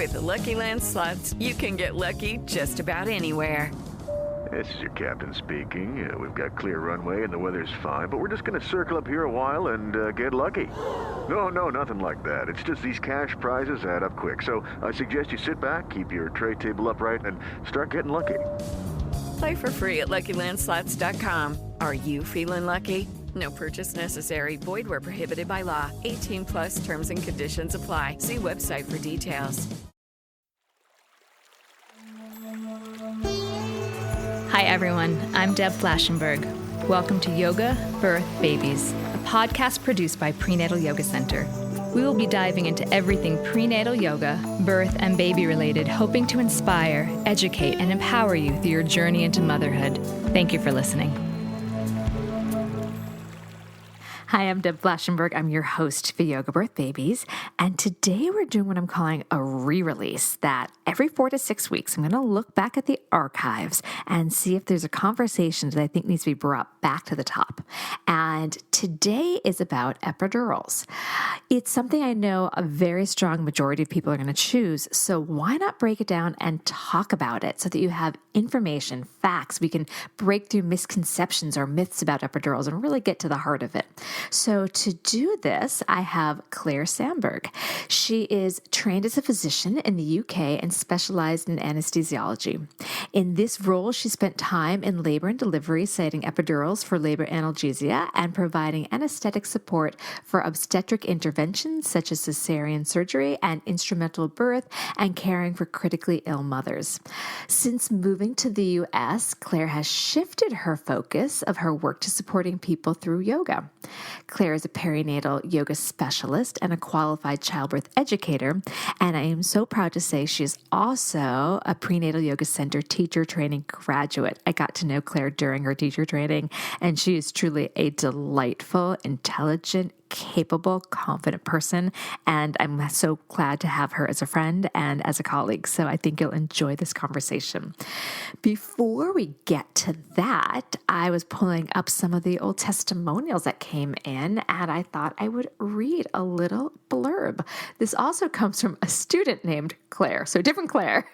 With the Lucky Land Slots, you can get lucky just about anywhere. This is your captain speaking. We've got clear runway and the weather's fine, but we're just going to circle up here a while and get lucky. No, nothing like that. It's just these cash prizes add up quick. So I suggest you sit back, keep your tray table upright, and start getting lucky. Play for free at LuckyLandSlots.com. Are you feeling lucky? No purchase necessary. Void where prohibited by law. 18 plus terms and conditions apply. See website for details. Hi, everyone. I'm Deb Flashenberg. Welcome to Yoga, Birth, Babies, a podcast produced by Prenatal Yoga Center. We will be diving into everything prenatal yoga, birth, and baby related, hoping to inspire, educate, and empower you through your journey into motherhood. Thank you for listening. Hi, I'm Deb Flashenberg. I'm your host for Yoga Birth Babies. And today we're doing what I'm calling a re-release, that every 4 to 6 weeks, I'm going to look back at the archives and see if there's a conversation that I think needs to be brought back to the top. And today is about epidurals. It's something I know a very strong majority of people are going to choose. So why not break it down and talk about it so that you have information, facts, we can break through misconceptions or myths about epidurals and really get to the heart of it. So to do this, I have Claire Sandberg. She is trained as a physician in the UK and specialized in anesthesiology. In this role, she spent time in labor and delivery, citing epidurals for labor analgesia and providing anesthetic support for obstetric interventions such as cesarean surgery and instrumental birth and caring for critically ill mothers. Since moving to the US, Claire has shifted her focus of her work to supporting people through yoga. Claire is a perinatal yoga specialist and a qualified childbirth educator, and I am so proud to say she is also a Prenatal Yoga Center teacher training graduate. I got to know Claire during her teacher training, and she is truly a delightful, intelligent, capable, confident person, and I'm so glad to have her as a friend and as a colleague. So I think you'll enjoy this conversation. Before we get to that, I was pulling up some of the old testimonials that came in, and I thought I would read a little blurb. This also comes from a student named Claire, so different Claire,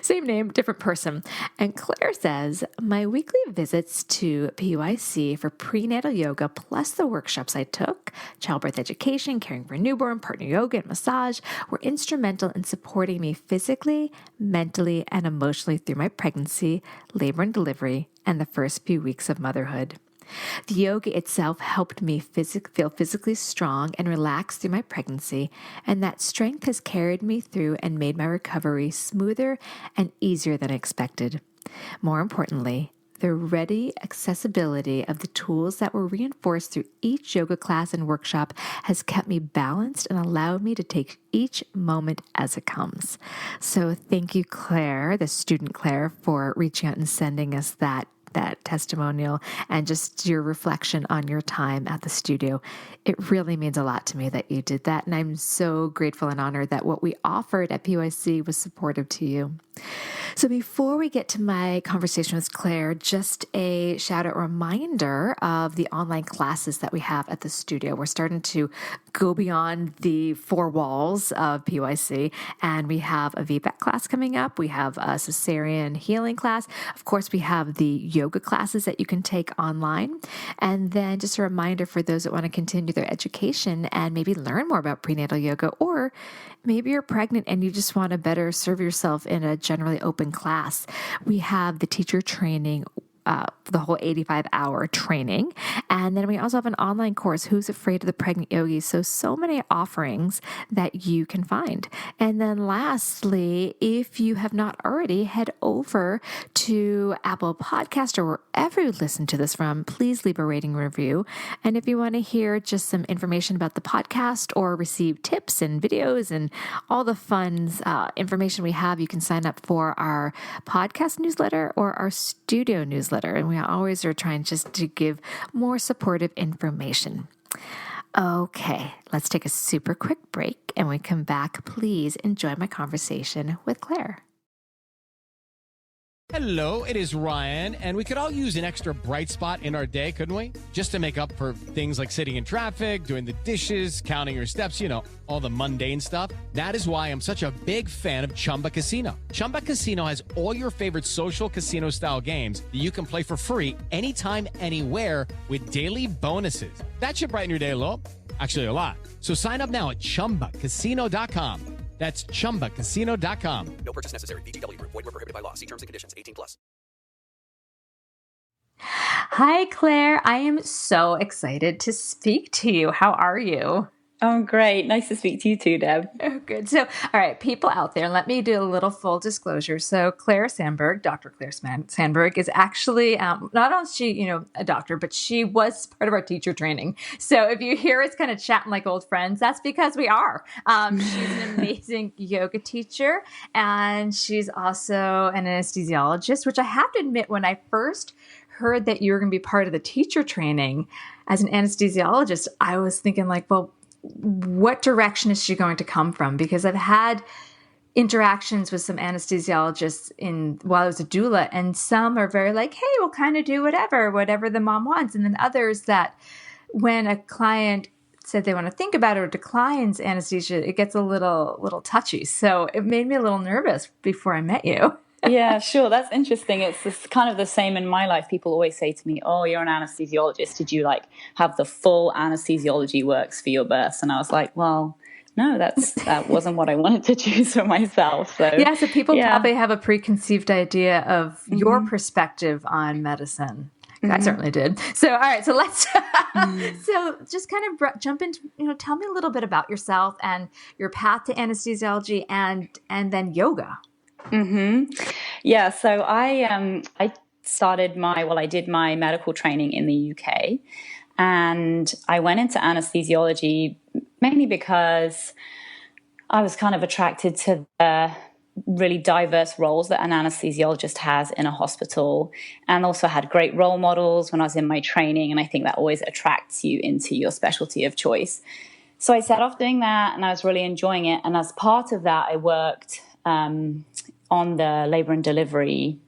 same name, different person. And Claire says, my weekly visits to PYC for prenatal yoga plus the workshops I took, childbirth education, caring for a newborn, partner yoga, and massage, were instrumental in supporting me physically, mentally, and emotionally through my pregnancy, labor and delivery, and the first few weeks of motherhood. The yoga itself helped me feel physically strong and relaxed through my pregnancy, and that strength has carried me through and made my recovery smoother and easier than expected. More importantly, the ready accessibility of the tools that were reinforced through each yoga class and workshop has kept me balanced and allowed me to take each moment as it comes. So thank you, Claire, the student Claire, for reaching out and sending us that testimonial and just your reflection on your time at the studio. It really means a lot to me that you did that. And I'm so grateful and honored that what we offered at PYC was supportive to you. So before we get to my conversation with Claire, just a shout out reminder of the online classes that we have at the studio. We're starting to go beyond the four walls of PYC, and we have a VBAC class coming up. We have a cesarean healing class. Of course, we have the yoga classes that you can take online. And then just a reminder for those that want to continue their education and maybe learn more about prenatal yoga, or maybe you're pregnant and you just want to better serve yourself in a generally open class. We have the teacher training, the whole 85-hour training. And then we also have an online course, Who's Afraid of the Pregnant Yogi? So many offerings that you can find. And then lastly, if you have not already, head over to Apple Podcast or wherever you listen to this from, please leave a rating review. And if you want to hear just some information about the podcast or receive tips and videos and all the fun information we have, you can sign up for our podcast newsletter or our studio newsletter. And we always are trying just to give more supportive information. Okay, let's take a super quick break. And when we come back, please enjoy my conversation with Claire. Hello, it is Ryan, and we could all use an extra bright spot in our day, couldn't we? Just to make up for things like sitting in traffic, doing the dishes, counting your steps, all the mundane stuff. That is why I'm such a big fan of Chumba Casino. Chumba Casino has all your favorite social casino-style games that you can play for free anytime, anywhere with daily bonuses. That should brighten your day a little. Actually, a lot. So sign up now at ChumbaCasino.com. That's ChumbaCasino.com. No purchase necessary. VGW Group. Void where prohibited by law. See terms and conditions. 18+. Hi, Claire. I am so excited to speak to you. How are you? Oh, great. Nice to speak to you too, Deb. Oh, good. So, all right, people out there, let me do a little full disclosure. So Claire Sandberg, Dr. Claire Sandberg, is actually, not only is she, a doctor, but she was part of our teacher training. So if you hear us kind of chatting like old friends, that's because we are. She's an amazing yoga teacher, and she's also an anesthesiologist, which I have to admit, when I first heard that you were going to be part of the teacher training as an anesthesiologist, I was thinking like, well, what direction is she going to come from? Because I've had interactions with some anesthesiologists while I was a doula, and some are very like, hey, we'll kind of do whatever the mom wants. And then others that when a client said they want to think about it or declines anesthesia, it gets a little touchy. So it made me a little nervous before I met you. Yeah, sure. That's interesting. It's kind of the same in my life. People always say to me, oh, you're an anesthesiologist. Did you have the full anesthesiology works for your births? And I was like, well, no, that wasn't what I wanted to choose for myself. So yeah, so people probably have a preconceived idea of your perspective on medicine. I certainly did. So, all right. So let's, so just kind of jump into, tell me a little bit about yourself and your path to anesthesiology and then yoga. Yeah. So I did my medical training in the UK, and I went into anesthesiology mainly because I was kind of attracted to the really diverse roles that an anesthesiologist has in a hospital, and also had great role models when I was in my training. And I think that always attracts you into your specialty of choice. So I set off doing that, and I was really enjoying it. And as part of that, I worked on the labor and delivery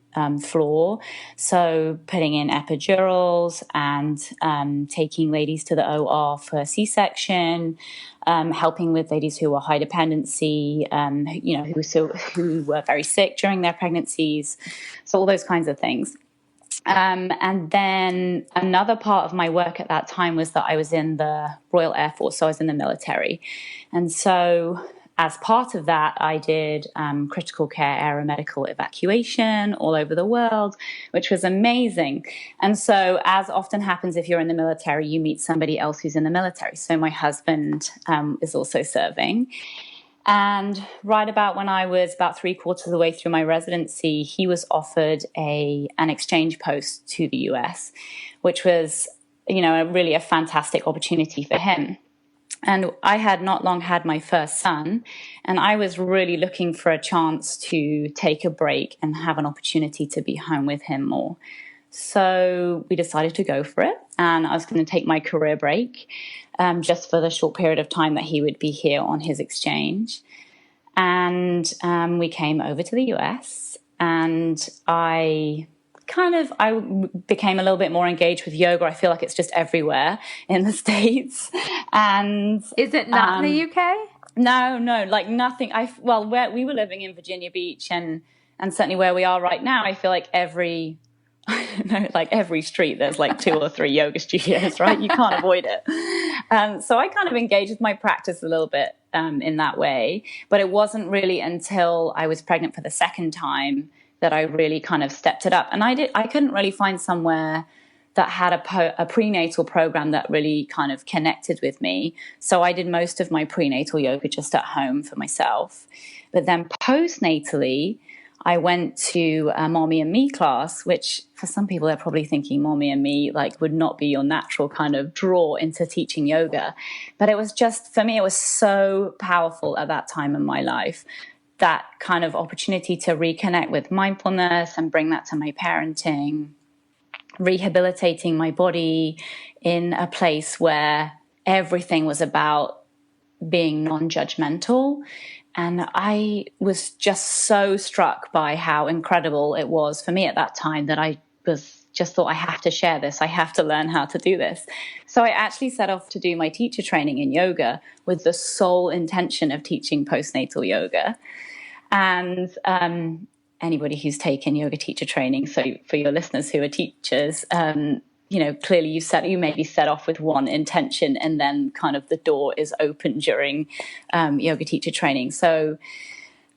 floor. So putting in epidurals and taking ladies to the OR for C-section, helping with ladies who were high dependency, who were very sick during their pregnancies. So all those kinds of things. And then another part of my work at that time was that I was in the Royal Air Force. So I was in the military. And so as part of that, I did critical care aeromedical evacuation all over the world, which was amazing. And so, as often happens if you're in the military, you meet somebody else who's in the military. So my husband is also serving. And right about when I was about 3/4 of the way through my residency, he was offered an exchange post to the US, which was, really a fantastic opportunity for him. And I had not long had my first son, and I was really looking for a chance to take a break and have an opportunity to be home with him more. So we decided to go for it, and I was going to take my career break just for the short period of time that he would be here on his exchange. And we came over to the US, and I became a little bit more engaged with yoga. I feel like it's just everywhere in the States. And is it not in the UK? No, like nothing. We were living in Virginia Beach, and certainly where we are right now, I feel like every street there's like 2 or 3 yoga studios, right? You can't avoid it. So I kind of engaged with my practice a little bit in that way. But it wasn't really until I was pregnant for the second time that I really kind of stepped it up. And I couldn't really find somewhere that had a prenatal program that really kind of connected with me. So I did most of my prenatal yoga just at home for myself. But then postnatally, I went to a Mommy and Me class, which for some people, they're probably thinking Mommy and Me would not be your natural kind of draw into teaching yoga. But it was just, for me, it was so powerful at that time in my life. That kind of opportunity to reconnect with mindfulness and bring that to my parenting, rehabilitating my body in a place where everything was about being non-judgmental And I was just so struck by how incredible it was for me at that time that I just thought, I have to share this. I have to learn how to do this. So I actually set off to do my teacher training in yoga with the sole intention of teaching postnatal yoga. And anybody who's taken yoga teacher training, so for your listeners who are teachers, clearly you maybe set off with one intention, and then kind of the door is open during yoga teacher training. So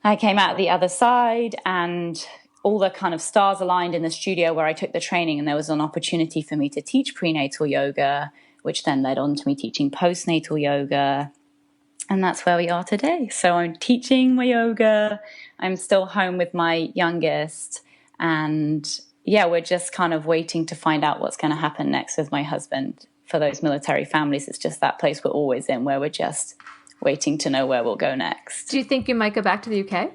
I came out the other side, and all the kind of stars aligned in the studio where I took the training, and there was an opportunity for me to teach prenatal yoga, which then led on to me teaching postnatal yoga. And that's where we are today. So I'm teaching my yoga. I'm still home with my youngest. And yeah, we're just kind of waiting to find out what's going to happen next with my husband. For those military families, it's just that place we're always in, where we're just waiting to know where we'll go next. Do you think you might go back to the UK?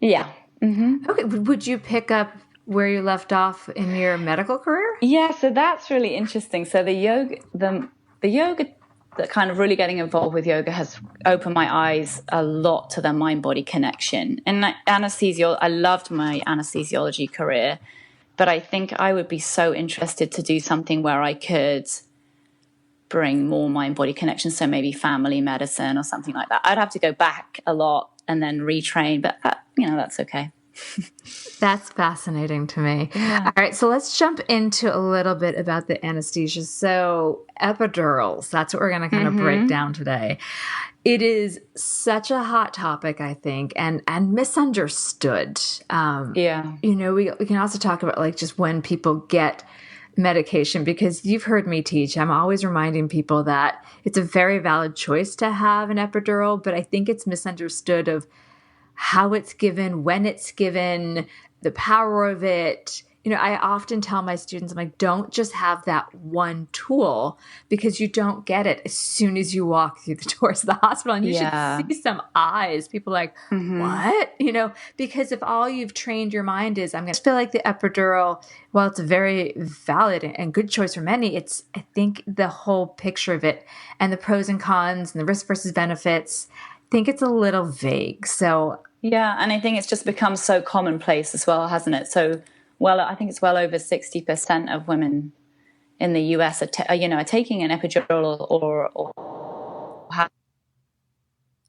Yeah. Mm-hmm. Okay. Would you pick up where you left off in your medical career? Yeah, so that's really interesting. So the yoga, that kind of really getting involved with yoga has opened my eyes a lot to the mind-body connection. And I loved my anesthesiology career, but I think I would be so interested to do something where I could bring more mind-body connection. So maybe family medicine or something like that. I'd have to go back a lot and then retrain, but that's okay. That's fascinating to me. Yeah. All right, so let's jump into a little bit about the anesthesia. So epidurals, that's what we're going to kind of break down today. It is such a hot topic, I think, and misunderstood. We can also talk about like just when people get medication, because you've heard me teach. I'm always reminding people that it's a very valid choice to have an epidural, but I think it's misunderstood of how it's given, when it's given, the power of it. I often tell my students, I'm like, don't just have that one tool, because you don't get it as soon as you walk through the doors of the hospital. And you should see some eyes. People are like, what? Because if all you've trained your mind is, I'm going to feel like the epidural, while it's a very valid and good choice for many, I think the whole picture of it and the pros and cons and the risk versus benefits, I think it's a little vague. So yeah, and I think it's just become so commonplace as well, hasn't it? So, I think it's well over 60% of women in the US are taking an epidural or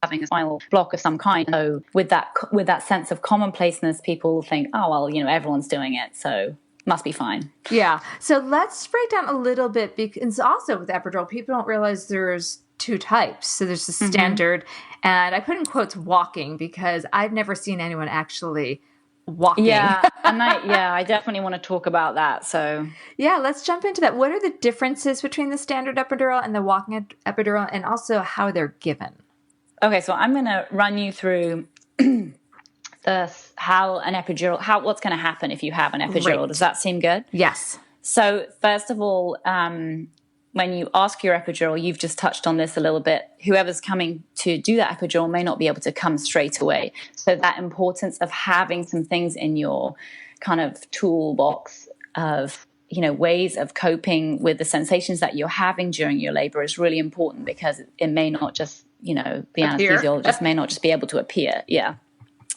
having a spinal block of some kind. So with that sense of commonplaceness, people think, oh well, everyone's doing it, so must be fine. Yeah. So let's break down a little bit, because also with epidural, people don't realize there's two types. So there's the standard, and I put in quotes walking, because I've never seen anyone actually walking. Yeah, and I definitely want to talk about that. So yeah, let's jump into that. What are the differences between the standard epidural and the walking epidural, and also how they're given? Okay, so I'm going to run you through how an epidural, what's going to happen if you have an epidural. Great. Does that seem good? Yes. So first of all, when you ask your epidural, you've just touched on this a little bit, whoever's coming to do that epidural may not be able to come straight away. So that importance of having some things in your kind of toolbox of, ways of coping with the sensations that you're having during your labor is really important, because it may not just, the anesthesiologist may not just be able to appear. Yeah.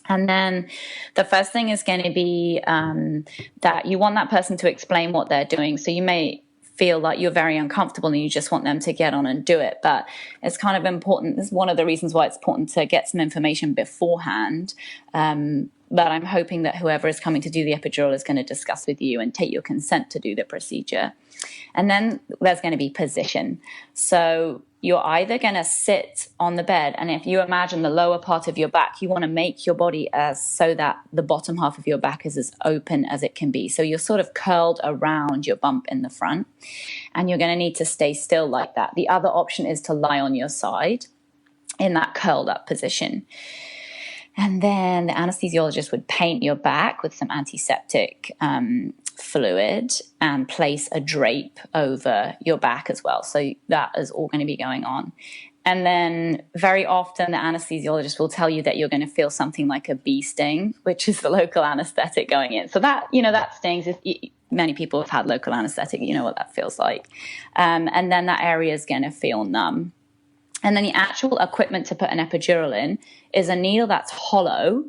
And then the first thing is going to be that you want that person to explain what they're doing. So you may feel like you're very uncomfortable and you just want them to get on and do it. But it's kind of important. This is one of the reasons why it's important to get some information beforehand. But I'm hoping that whoever is coming to do the epidural is going to discuss with you and take your consent to do the procedure. And then there's going to be position. So you're either going to sit on the bed, and if you imagine the lower part of your back, you want to make your body so that the bottom half of your back is as open as it can be. So you're sort of curled around your bump in the front, and you're going to need to stay still like that. The other option is to lie on your side in that curled up position. And then the anesthesiologist would paint your back with some antiseptic fluid and place a drape over your back as well. So that is all going to be going on. And then very often the anesthesiologist will tell you that you're going to feel something like a bee sting, which is the local anesthetic going in. So that, that stings. Many people have had local anesthetic, you know what that feels like. And then that area is going to feel numb. And then the actual equipment to put an epidural in is a needle that's hollow.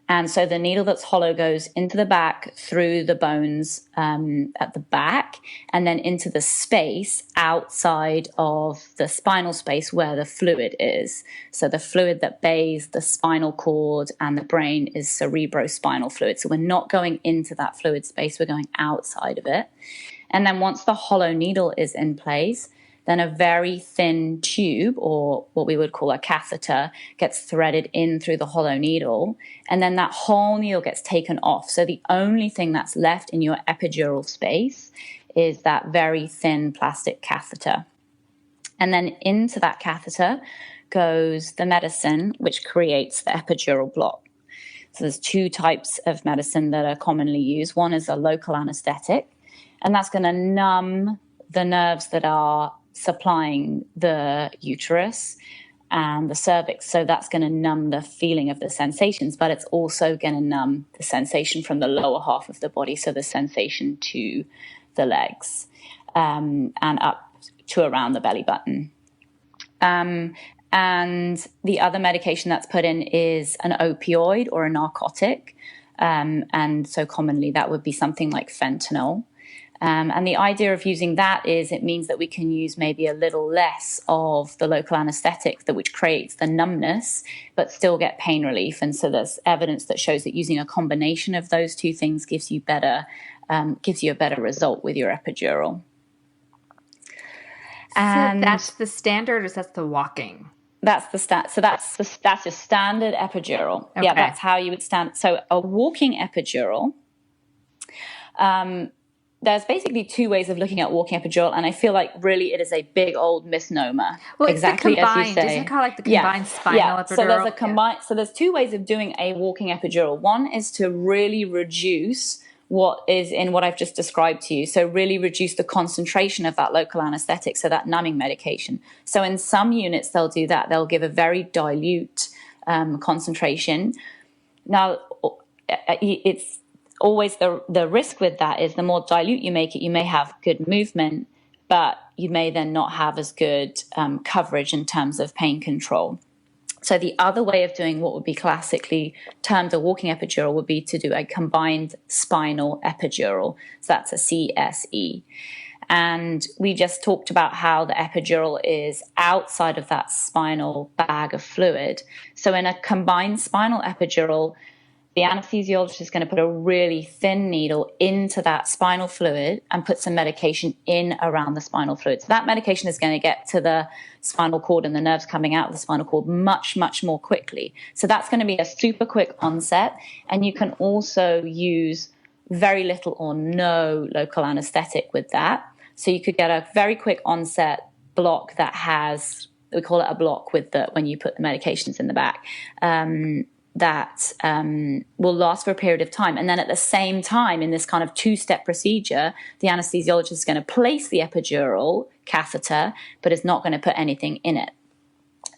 And so the needle that's hollow goes into the back through the bones at the back and then into the space outside of the spinal space where the fluid is. So the fluid that bathes the spinal cord and the brain is cerebrospinal fluid. So we're not going into that fluid space, we're going outside of it. And then once the hollow needle is in place, then a very thin tube, or what we would call a catheter, gets threaded in through the hollow needle, and then that whole needle gets taken off. So the only thing that's left in your epidural space is that very thin plastic catheter. And then into that catheter goes the medicine, which creates the epidural block. So there's two types of medicine that are commonly used. One is a local anesthetic, and that's going to numb the nerves that are supplying the uterus and the cervix. So that's going to numb the feeling of the sensations, but it's also going to numb the sensation from the lower half of the body, so the sensation to the legs and up to around the belly button. And the other medication that's put in is an opioid or a narcotic. And so commonly that would be something like fentanyl. And the idea of using that is it means that we can use maybe a little less of the local anesthetic, which creates the numbness, but still get pain relief. And so there's evidence that shows that using a combination of those two things gives you a better result with your epidural. And so that's the standard, or that's the walking? That's the so that's your standard epidural. Okay. Yeah, that's how you would stand. So a walking epidural. There's basically two ways of looking at walking epidural, and I feel like really it is a big old misnomer. Well, exactly as you say. Isn't it called like the combined spinal epidural? So there's a combined. So there's two ways of doing a walking epidural. One is to really reduce what is in what I've just described to you. So really reduce the concentration of that local anesthetic, so that numbing medication. So in some units they'll do that. They'll give a very dilute concentration. Now it's always the risk with that is the more dilute you make it, you may have good movement, but you may then not have as good coverage in terms of pain control. So the other way of doing what would be classically termed a walking epidural would be to do a combined spinal epidural. So that's a CSE. And we just talked about how the epidural is outside of that spinal bag of fluid. So in a combined spinal epidural, the anesthesiologist is going to put a really thin needle into that spinal fluid and put some medication in around the spinal fluid. So that medication is going to get to the spinal cord and the nerves coming out of the spinal cord much, much more quickly. So that's going to be a super quick onset. And you can also use very little or no local anesthetic with that. So you could get a very quick onset block that has, we call it a block with when you put the medications in the back. That will last for a period of time. And then at the same time, in this kind of two-step procedure, the anesthesiologist is going to place the epidural catheter, but is not going to put anything in it.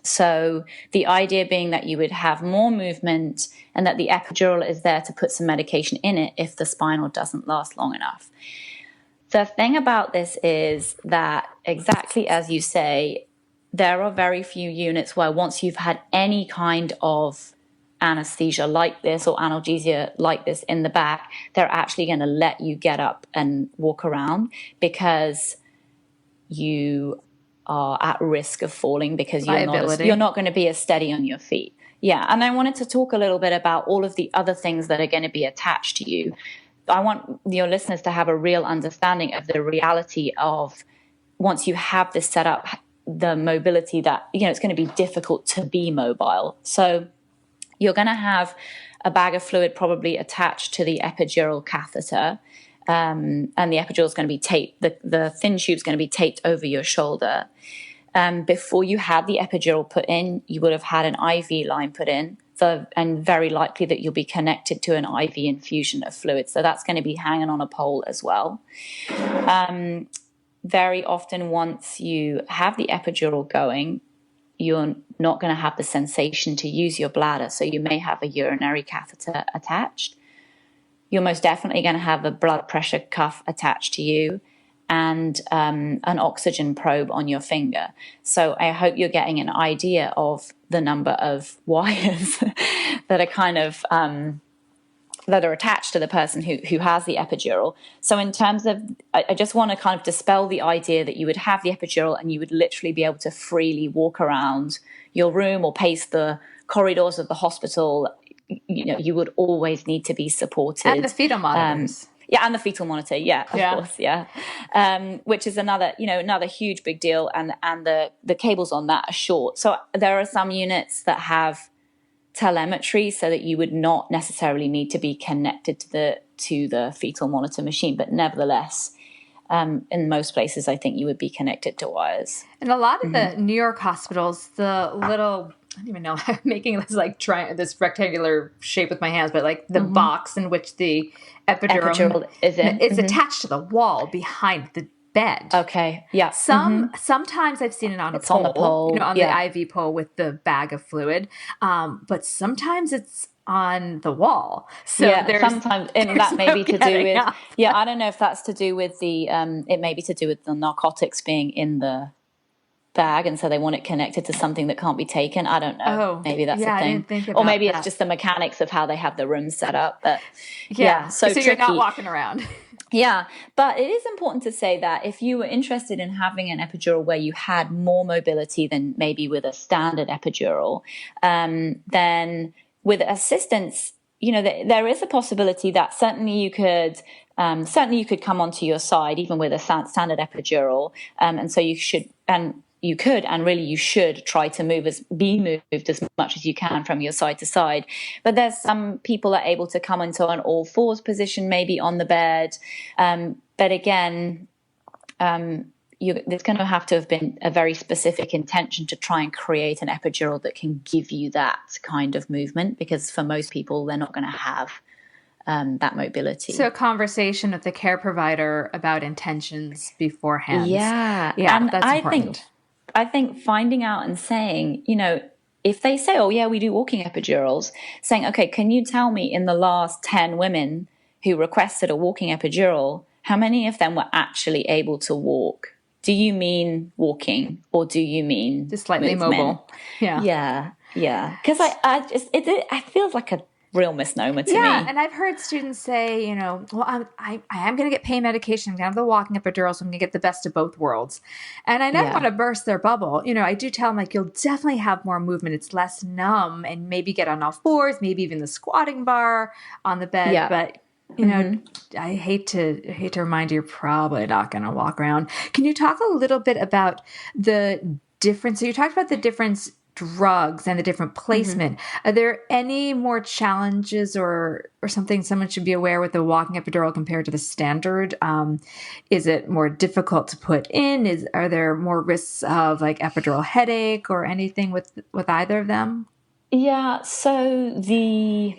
So the idea being that you would have more movement and that the epidural is there to put some medication in it if the spinal doesn't last long enough. The thing about this is that, exactly as you say, there are very few units where once you've had any kind of anesthesia like this or analgesia like this in the back, they're actually going to let you get up and walk around, because you are at risk of falling because you're not going to be as steady on your feet. Yeah, and I wanted to talk a little bit about all of the other things that are going to be attached to you. I want your listeners to have a real understanding of the reality of, once you have this set up, the mobility that, it's going to be difficult to be mobile. So you're going to have a bag of fluid probably attached to the epidural catheter, and the epidural is going to be taped. The thin tube is going to be taped over your shoulder. Before you had the epidural put in, you would have had an IV line put in, and very likely that you'll be connected to an IV infusion of fluid. So that's going to be hanging on a pole as well. Very often, once you have the epidural going, you're not going to have the sensation to use your bladder. So you may have a urinary catheter attached. You're most definitely going to have a blood pressure cuff attached to you. and an oxygen probe on your finger. So I hope you're getting an idea of the number of wires that are kind of that are attached to the person who has the epidural. So in terms of, I just want to kind of dispel the idea that you would have the epidural and you would literally be able to freely walk around your room or pace the corridors of the hospital. You know, you would always need to be supported. And the fetal monitors. Yeah, and the fetal monitor. Yeah, of course. Yeah, which is another huge big deal. And the cables on that are short. So there are some units that have telemetry so that you would not necessarily need to be connected to the fetal monitor machine, but nevertheless, in most places, I think you would be connected to wires. And a lot of the New York hospitals, the little, I don't even know, I'm making this like this rectangular shape with my hands, but like the box in which the epidural is attached to the wall behind the bed. Okay. Yeah. Sometimes I've seen it on a pole, on the pole, you know, on the IV pole with the bag of fluid. But sometimes it's on the wall. So sometimes that may be to do with I don't know if that's to do with the it may be to do with the narcotics being in the bag, and so they want it connected to something that can't be taken. I don't know. Maybe that's the thing. I didn't think about or maybe that. It's just the mechanics of how they have the room set up. But so you're not walking around. Yeah, but it is important to say that if you were interested in having an epidural where you had more mobility than maybe with a standard epidural, then with assistance, you know, there is a possibility that certainly you could come onto your side even with a standard epidural, and so you should try to be moved as much as you can from your side to side. But there's some people are able to come into an all fours position, maybe on the bed. But again, there's going to have to have been a very specific intention to try and create an epidural that can give you that kind of movement, because for most people, they're not going to have that mobility. So a conversation with the care provider about intentions beforehand. Yeah, and that's important. I think finding out and saying, you know, if they say, oh, yeah, we do walking epidurals, saying, okay, can you tell me in the last 10 women who requested a walking epidural, how many of them were actually able to walk? Do you mean walking or do you mean just slightly movement? Mobile? Yeah. Because it feels like a real misnomer to me. Yeah, and I've heard students say, you know, well, I am going to get pain medication. I'm going to have the walking epidural, so I'm going to get the best of both worlds. And I never want to burst their bubble. You know, I do tell them, like, you'll definitely have more movement. It's less numb, and maybe get on all fours, maybe even the squatting bar on the bed. Yeah. But, you know, I hate to remind you, you're probably not going to walk around. Can you talk a little bit about the difference? So you talked about the difference drugs and the different placement. Are there any more challenges or something someone should be aware with the walking epidural compared to the standard? Is it more difficult to put in? Are there more risks of like epidural headache or anything with either of them? Yeah, so the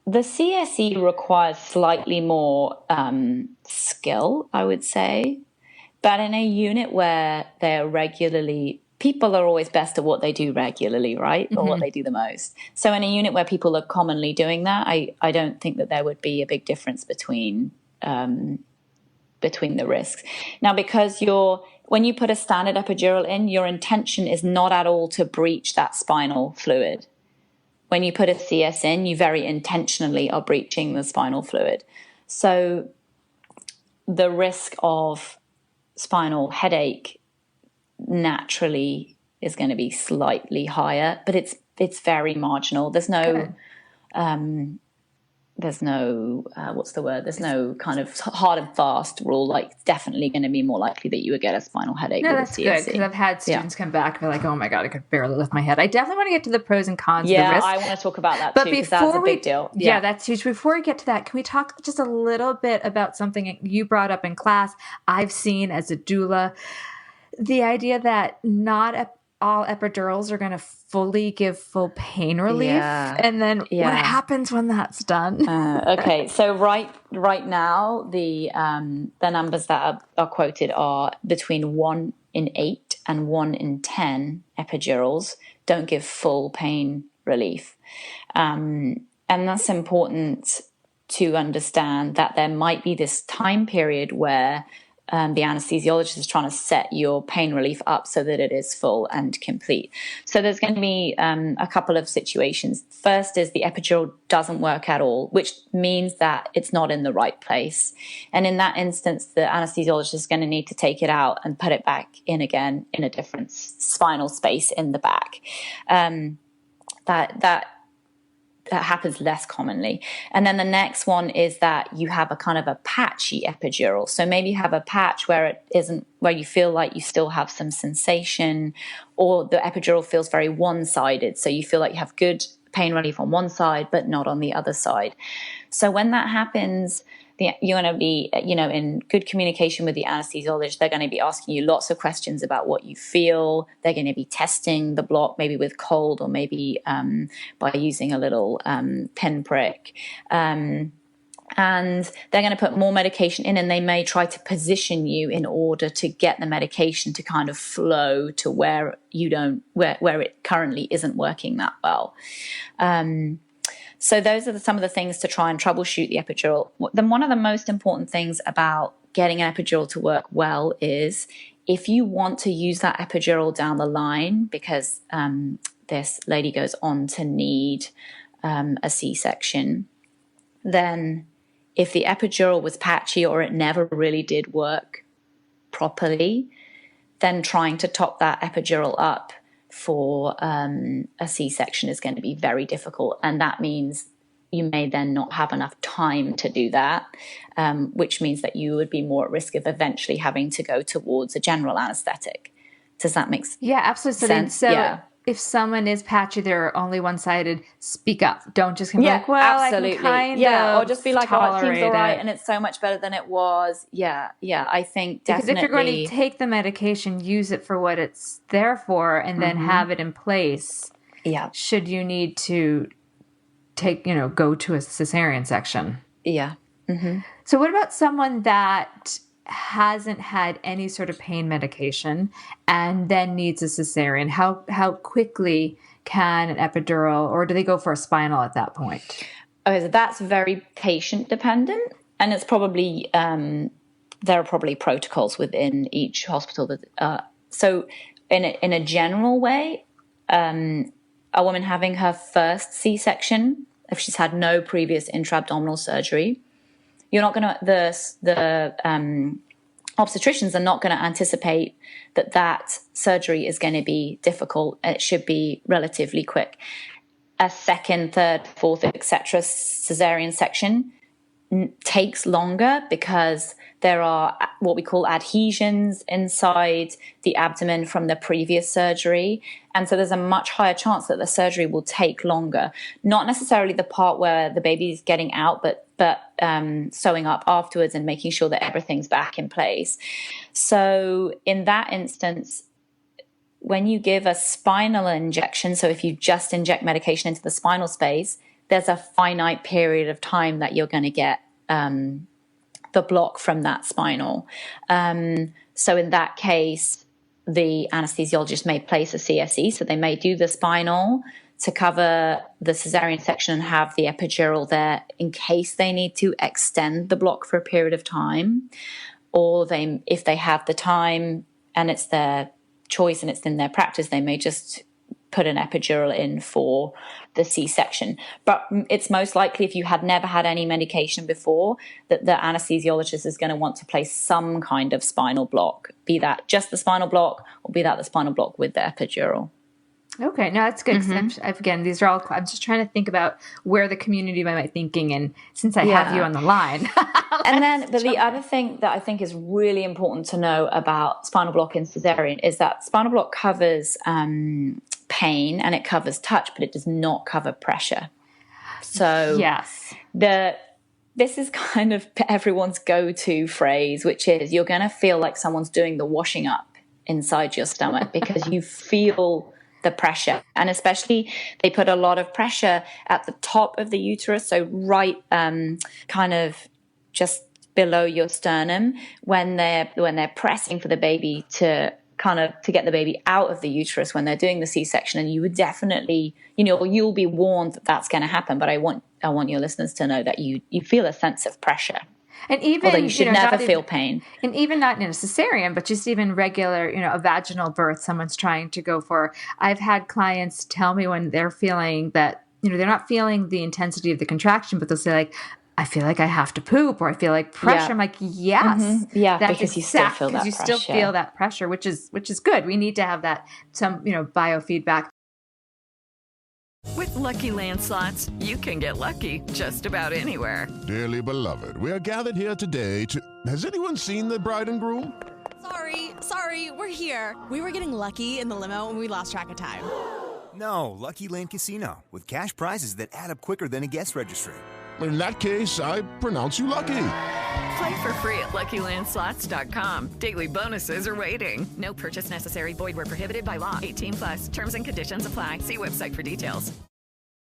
CSE requires slightly more skill, I would say. But in a unit where they're people are always best at what they do regularly, right? Or what they do the most. So in a unit where people are commonly doing that, I don't think that there would be a big difference between the risks. Now, because when you put a standard epidural in, your intention is not at all to breach that spinal fluid. When you put a CS in, you very intentionally are breaching the spinal fluid. So the risk of spinal headache naturally is going to be slightly higher, but it's very marginal. There's no what's the word? There's no kind of hard and fast rule. Like, definitely going to be more likely that you would get a spinal headache. No, that's good, because I've had students come back and be like, "Oh my god, I could barely lift my head." I definitely want to get to the pros and cons. Yeah, of the risk. I want to talk about that too, because that's a big deal. Yeah, that's huge. Before we get to that, can we talk just a little bit about something you brought up in class? I've seen as a doula. The idea that not all epidurals are going to fully give full pain relief. Yeah. And then what happens when that's done? Okay, so right now, the numbers that are quoted are between 1 in 8 and 1 in 10 epidurals don't give full pain relief. And that's important to understand, that there might be this time period where the anesthesiologist is trying to set your pain relief up so that it is full and complete. So there's going to be a couple of situations. First is the epidural doesn't work at all, which means that it's not in the right place. And in that instance, the anesthesiologist is going to need to take it out and put it back in again in a different spinal space in the back. That happens less commonly. And then the next one is that you have a kind of a patchy epidural. So maybe you have a patch where you feel like you still have some sensation, or the epidural feels very one-sided. So you feel like you have good pain relief on one side, but not on the other side. So when that happens, you're going to be, in good communication with the anesthesiologist. They're going to be asking you lots of questions about what you feel. They're going to be testing the block, maybe with cold, or maybe by using a little pinprick. And they're going to put more medication in, and they may try to position you in order to get the medication to kind of flow to where it currently isn't working that well. So those are some of the things to try and troubleshoot the epidural. Then one of the most important things about getting an epidural to work well is, if you want to use that epidural down the line, because this lady goes on to need a C-section, then if the epidural was patchy or it never really did work properly, then trying to top that epidural up for a C-section is going to be very difficult. And that means you may then not have enough time to do that, which means that you would be more at risk of eventually having to go towards a general anesthetic. Does that make sense? Yeah, absolutely. Sense? So if someone is patchy, they're only one-sided, speak up. Don't just be like, well, absolutely. I can kind of or just be like, oh, it seems all right, and it's so much better than it was. Yeah, I think definitely. Because if you're going to take the medication, use it for what it's there for, and then have it in place. Yeah. Should you need to go to a cesarean section. Yeah. Mm-hmm. So what about someone that hasn't had any sort of pain medication and then needs a cesarean? How quickly can an epidural, or do they go for a spinal at that point? Okay, so that's very patient dependent, and it's probably there are probably protocols within each hospital that. So in a general way, a woman having her first C-section, if she's had no previous intra-abdominal surgery, you're not going to, the obstetricians are not going to anticipate that surgery is going to be difficult. It should be relatively quick. A second, third, fourth, etc. cesarean section takes longer because there are what we call adhesions inside the abdomen from the previous surgery. And so there's a much higher chance that the surgery will take longer. Not necessarily the part where the baby's getting out, but sewing up afterwards and making sure that everything's back in place. So in that instance, when you give a spinal injection, so if you just inject medication into the spinal space, there's a finite period of time that you're going to get the block from that spinal. So in that case, the anesthesiologist may place a CSE, so they may do the spinal to cover the cesarean section and have the epidural there in case they need to extend the block for a period of time. Or if they have the time and it's their choice and it's in their practice, they may just put an epidural in for the C-section. But it's most likely, if you had never had any medication before, that the anesthesiologist is going to want to place some kind of spinal block, be that just the spinal block or be that the spinal block with the epidural. Okay, no, that's good. Again, these are all, I'm just trying to think about where the community might be thinking, and since I have you on the line. But the other thing that I think is really important to know about spinal block in cesarean is that spinal block covers pain and it covers touch, but it does not cover pressure. So yes, this is kind of everyone's go-to phrase, which is you're going to feel like someone's doing the washing up inside your stomach because you feel the pressure. And especially they put a lot of pressure at the top of the uterus, so right kind of just below your sternum when they're pressing for the baby to get the baby out of the uterus when they're doing the C-section. And you would definitely, you'll be warned that that's going to happen, but I want your listeners to know that you feel a sense of pressure. And even, although you should never feel even, pain. And even not in a cesarean, but just even regular, a vaginal birth someone's trying to go for. I've had clients tell me when they're feeling that, they're not feeling the intensity of the contraction, but they'll say like, I feel like I have to poop, or I feel like pressure. Yeah. I'm like, yes. Mm-hmm. Yeah, because you still feel that pressure. Because you still feel that pressure, which is good. We need to have that, some, biofeedback. With Lucky Land Slots, you can get lucky just about anywhere. Dearly beloved, we are gathered here today to... Has anyone seen the bride and groom? Sorry, we're here. We were getting lucky in the limo and we lost track of time. No, Lucky Land Casino, with cash prizes that add up quicker than a guest registry. In that case, I pronounce you lucky. Play for free at LuckyLandSlots.com. Daily bonuses are waiting. No purchase necessary. Void where prohibited by law. 18+. Terms and conditions apply. See website for details.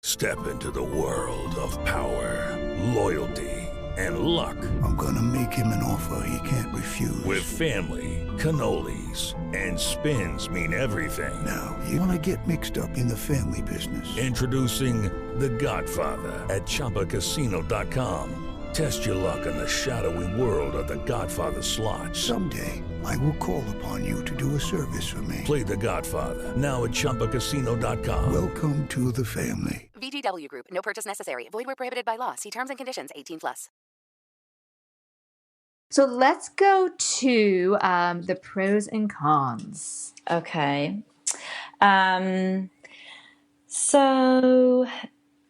Step into the world of power, loyalty, and luck. I'm gonna make him an offer he can't refuse. With family, cannolis, and spins mean everything. Now, you wanna get mixed up in the family business. Introducing The Godfather at ChumbaCasino.com. Test your luck in the shadowy world of The Godfather slot. Someday, I will call upon you to do a service for me. Play The Godfather, now at ChumbaCasino.com. Welcome to the family. VGW Group. No purchase necessary. Void where prohibited by law. See terms and conditions. 18+. So let's go to the pros and cons. Okay. So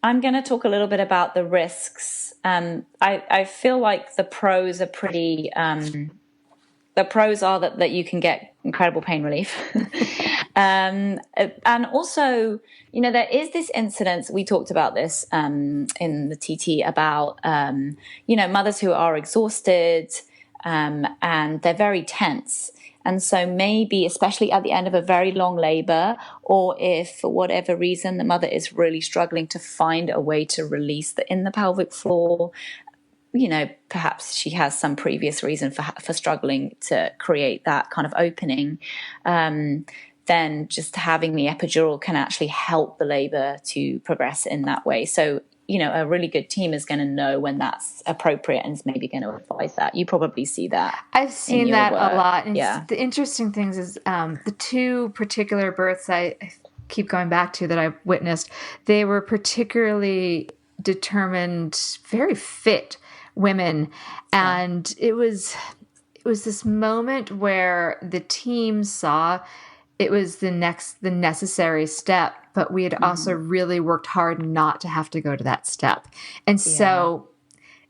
I'm going to talk a little bit about the risks. I feel like the pros are pretty... the pros are that you can get incredible pain relief. And also, there is this incidence, we talked about this in the TT about, mothers who are exhausted and they're very tense. And so maybe, especially at the end of a very long labor, or if for whatever reason the mother is really struggling to find a way to release in the pelvic floor, perhaps she has some previous reason for struggling to create that kind of opening, then just having the epidural can actually help the labor to progress in that way. So, a really good team is going to know when that's appropriate and is maybe going to advise that. You probably see that. I've seen that a lot. And yeah. The interesting things is the two particular births I keep going back to that I've witnessed, they were particularly determined, very fit women. And it was this moment where the team saw it was the necessary step, but we had also really worked hard not to have to go to that step. And so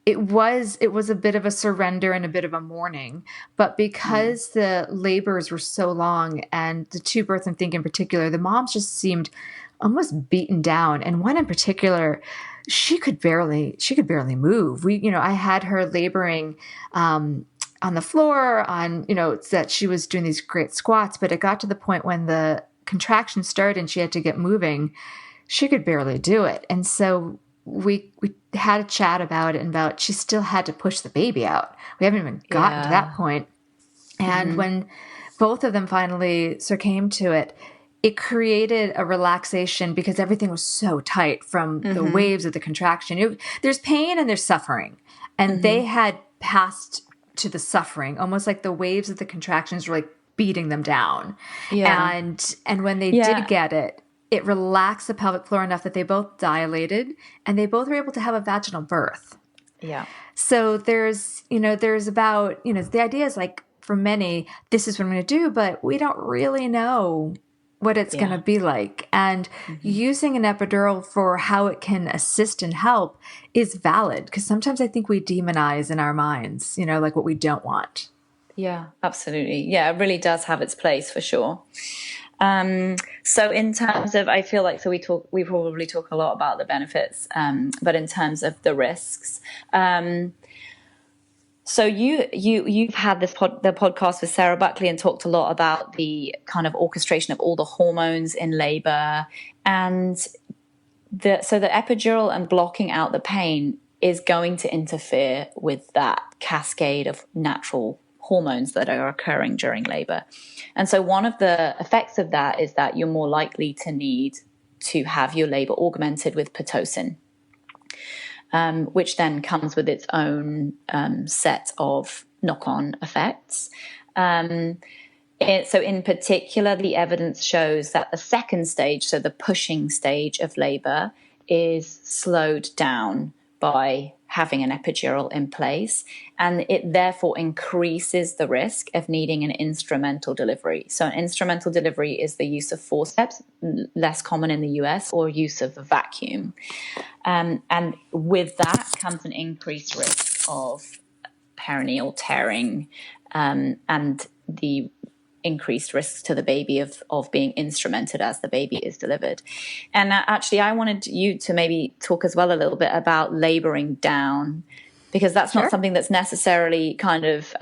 it was a bit of a surrender and a bit of a mourning, but because the labors were so long, and the two births I'm thinking in particular, the moms just seemed almost beaten down. And one in particular, she could barely move. I had her laboring, on the floor, that she was doing these great squats, but it got to the point when the contraction started and she had to get moving, she could barely do it. And so we had a chat about it, and about she still had to push the baby out. We haven't even gotten to that point. And when both of them finally succumbed to it, it created a relaxation because everything was so tight from the waves of the contraction. There's pain and there's suffering, and they had passed to the suffering, almost like the waves of the contractions were like beating them down. Yeah. And when they did get it, it relaxed the pelvic floor enough that they both dilated and they both were able to have a vaginal birth. Yeah. So there's about, the idea is like, for many, this is what I'm going to do, but we don't really know what it's going to be like. And using an epidural for how it can assist and help is valid, because sometimes I think we demonize in our minds, like what we don't want. Yeah, absolutely. Yeah, it really does have its place for sure. So in terms of, I feel like, we probably talk a lot about the benefits, but in terms of the risks, so you've had the podcast with Sarah Buckley and talked a lot about the kind of orchestration of all the hormones in labor, and so the epidural and blocking out the pain is going to interfere with that cascade of natural hormones that are occurring during labor. And so one of the effects of that is that you're more likely to need to have your labor augmented with Pitocin. which then comes with its own set of knock-on effects. So in particular, the evidence shows that the second stage, so the pushing stage of labor, is slowed down by having an epidural in place, and it therefore increases the risk of needing an instrumental delivery. So an instrumental delivery is the use of forceps, less common in the US, or use of a vacuum. And with that comes an increased risk of perineal tearing and the increased risks to the baby of being instrumented as the baby is delivered. And actually, I wanted you to maybe talk as well a little bit about laboring down, because that's not something that's necessarily kind of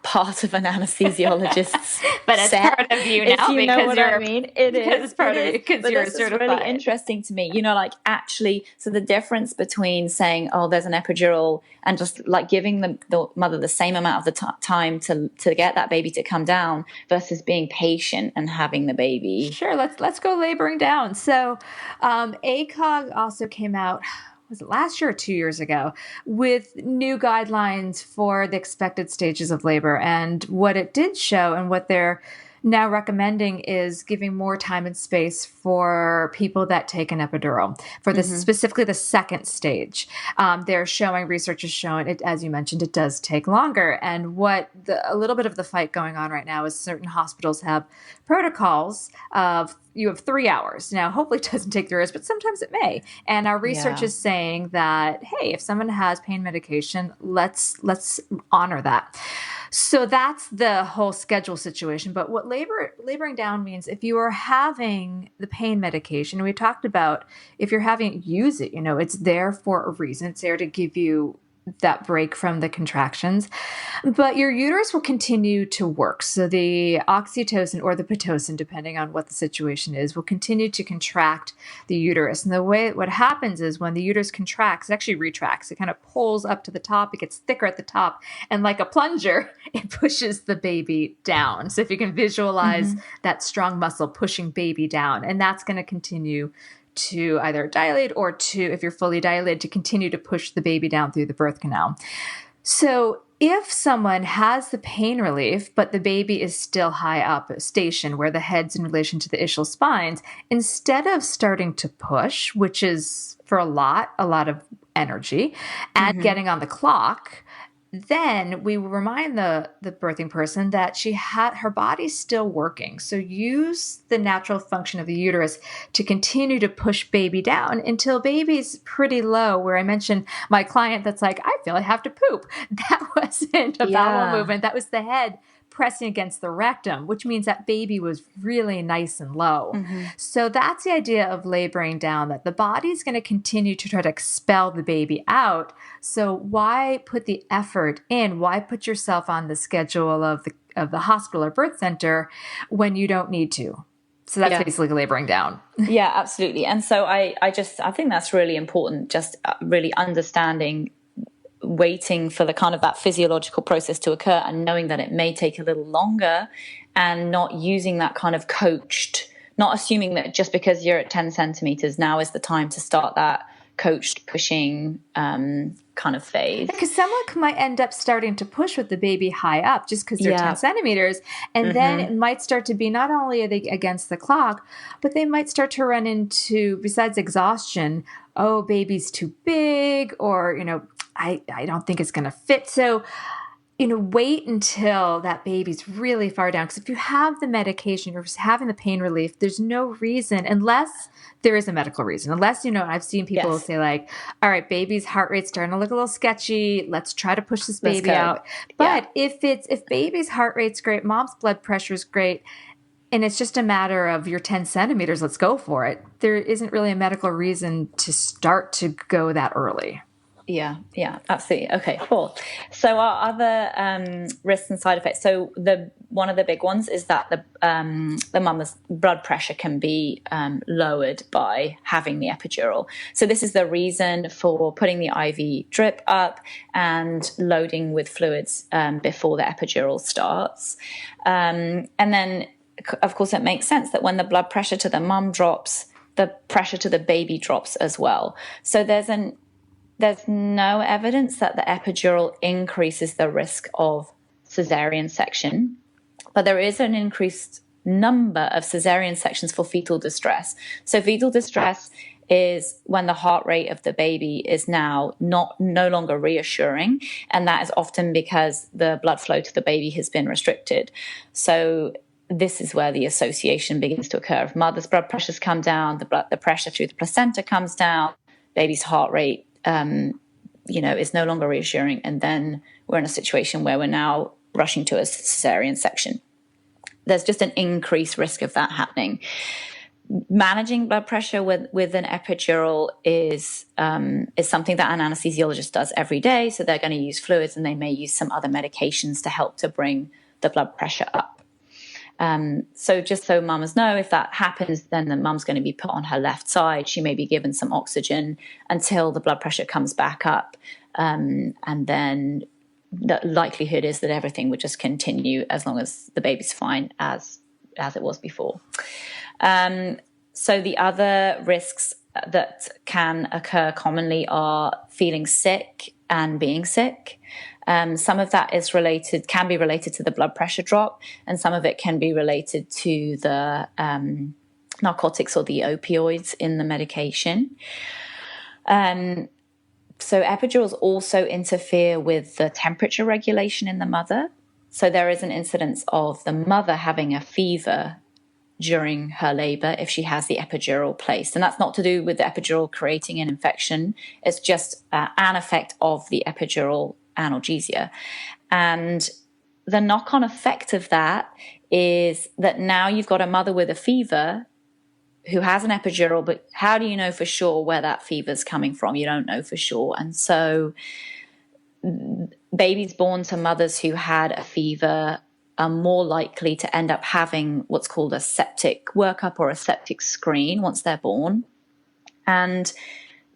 part of an anesthesiologist's but it's set, part of you now, if you know what I mean. It is. It's part of you because you're certified. It's really interesting to me, like actually, so the difference between saying, oh, there's an epidural, and just like giving the mother the same amount of the time to get that baby to come down versus being patient and having the baby. Sure, let's go laboring down. So ACOG also came out, was it last year or 2 years ago, with new guidelines for the expected stages of labor. And what it did show, and what they're now recommending, is giving more time and space for people that take an epidural for this, specifically the second stage. They're showing, research is showing it, as you mentioned, it does take longer. And a little bit of the fight going on right now is certain hospitals have protocols of, you have 3 hours. Now, hopefully it doesn't take 3 hours, but sometimes it may. And our research is saying that, hey, if someone has pain medication, let's honor that. So that's the whole schedule situation. But what laboring down means, if you are having the pain medication, we talked about, if you're having it, use it. It's there for a reason. It's there to give you that break from the contractions, but your uterus will continue to work. So the oxytocin or the pitocin, depending on what the situation is, will continue to contract the uterus. And what happens is when the uterus contracts, it actually retracts. It kind of pulls up to the top. It gets thicker at the top. And like a plunger, it pushes the baby down. So if you can visualize that strong muscle pushing baby down, and that's going to continue to either dilate or to, if you're fully dilated, to continue to push the baby down through the birth canal. So if someone has the pain relief, but the baby is still high up, stationed where the head's in relation to the ischial spines, instead of starting to push, which is for a lot of energy, and getting on the clock, then we will remind the birthing person that her body's still working. So use the natural function of the uterus to continue to push baby down until baby's pretty low, where I mentioned my client that's like, I feel I have to poop. That wasn't a bowel movement. That was the head pressing against the rectum, which means that baby was really nice and low. So that's the idea of laboring down, that the body's going to continue to try to expel the baby out. So why put the effort in? Why put yourself on the schedule of the hospital or birth center when you don't need to? So that's basically laboring down. Yeah, absolutely. And so I think that's really important, just really understanding, waiting for the kind of that physiological process to occur and knowing that it may take a little longer, and not using that kind of coached, not assuming that just because you're at 10 centimeters, now is the time to start that coached pushing kind of phase. Because someone might end up starting to push with the baby high up just because they're 10 centimeters. And then it might start to be, not only are they against the clock, but they might start to run into, besides exhaustion, oh, baby's too big, or, I don't think it's going to fit. So, wait until that baby's really far down. Because if you have the medication, you're having the pain relief, there's no reason, unless there is a medical reason, unless, I've seen people say like, all right, baby's heart rate's starting to look a little sketchy. Let's try to push this baby out. But if baby's heart rate's great, mom's blood pressure's great, and it's just a matter of your 10 centimeters, let's go for it. There isn't really a medical reason to start to go that early. Yeah, absolutely. Okay, cool. So our other risks and side effects. So one of the big ones is that the mama's blood pressure can be lowered by having the epidural. So this is the reason for putting the IV drip up and loading with fluids before the epidural starts. And then, of course, it makes sense that when the blood pressure to the mum drops, the pressure to the baby drops as well. So there's no evidence that the epidural increases the risk of cesarean section, but there is an increased number of cesarean sections for fetal distress. So fetal distress is when the heart rate of the baby is now no longer reassuring, and that is often because the blood flow to the baby has been restricted. So this is where the association begins to occur. If mother's blood pressures come down, the pressure through the placenta comes down, baby's heart rate is no longer reassuring, and then we're in a situation where we're now rushing to a cesarean section. There's just an increased risk of that happening. Managing blood pressure with an epidural is something that an anesthesiologist does every day. So they're going to use fluids, and they may use some other medications to help to bring the blood pressure up. So just so mamas know, if that happens, then the mum's going to be put on her left side. She may be given some oxygen until the blood pressure comes back up. And then the likelihood is that everything would just continue as long as the baby's fine as it was before. So the other risks that can occur commonly are feeling sick and being sick. Some of that can be related to the blood pressure drop, and some of it can be related to the narcotics or the opioids in the medication. So epidurals also interfere with the temperature regulation in the mother. So there is an incidence of the mother having a fever during her labor if she has the epidural placed. And that's not to do with the epidural creating an infection. It's just an effect of the epidural analgesia. And the knock-on effect of that is that now you've got a mother with a fever who has an epidural, but how do you know for sure where that fever is coming from? You don't know for sure. And so babies born to mothers who had a fever are more likely to end up having what's called a septic workup or a septic screen once they're born. And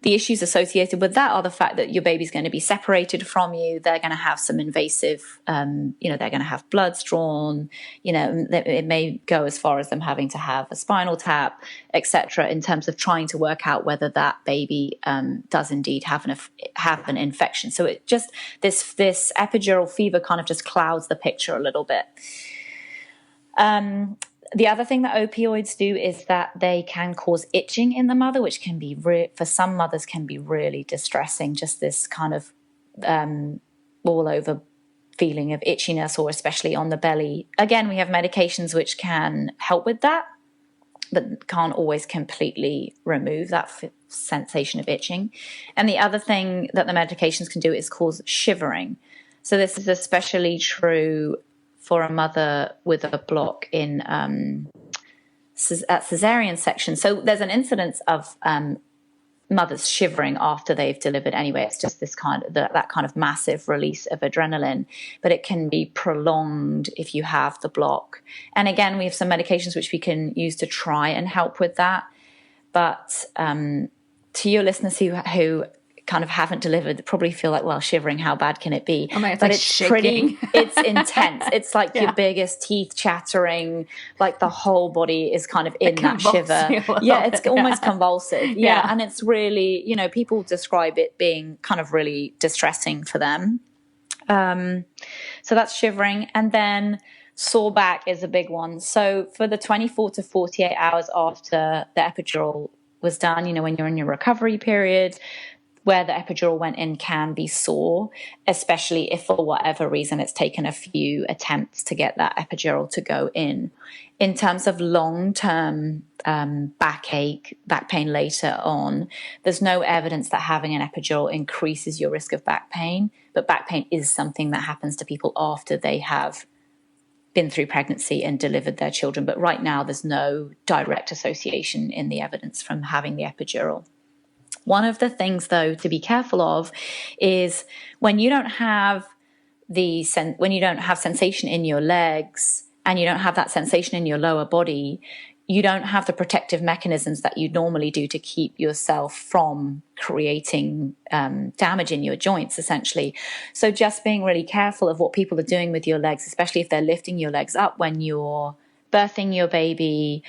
the issues associated with that are the fact that your baby's going to be separated from you. They're going to have some invasive, they're going to have bloods drawn, it may go as far as them having to have a spinal tap, etc., in terms of trying to work out whether that baby does indeed have an infection. So it just, this epidural fever kind of just clouds the picture a little bit. The other thing that opioids do is that they can cause itching in the mother, which can be, for some mothers, can be really distressing, just this kind of all over feeling of itchiness, or especially on the belly. Again, we have medications which can help with that, but can't always completely remove that sensation of itching. And the other thing that the medications can do is cause shivering. So this is especially true for a mother with a block in at cesarean section. So there's an incidence of mothers shivering after they've delivered anyway. It's just this that kind of massive release of adrenaline, but it can be prolonged if you have the block. And again, we have some medications which we can use to try and help with that. But to your listeners who kind of haven't delivered, probably feel like, well, shivering, how bad can it be? But it's shaking. It's intense. It's like your biggest teeth chattering, like the whole body is kind of in that shiver. Yeah, it's almost convulsive. Yeah. And it's really, people describe it being kind of really distressing for them. So that's shivering. And then sore back is a big one. So for the 24 to 48 hours after the epidural was done, when you're in your recovery period, where the epidural went in can be sore, especially if for whatever reason it's taken a few attempts to get that epidural to go in. In terms of long-term back pain later on, there's no evidence that having an epidural increases your risk of back pain, but back pain is something that happens to people after they have been through pregnancy and delivered their children. But right now, there's no direct association in the evidence from having the epidural. One of the things, though, to be careful of is when you don't have sensation in your legs and you don't have that sensation in your lower body, you don't have the protective mechanisms that you normally do to keep yourself from creating damage in your joints, essentially. So just being really careful of what people are doing with your legs, especially if they're lifting your legs up when you're birthing your baby,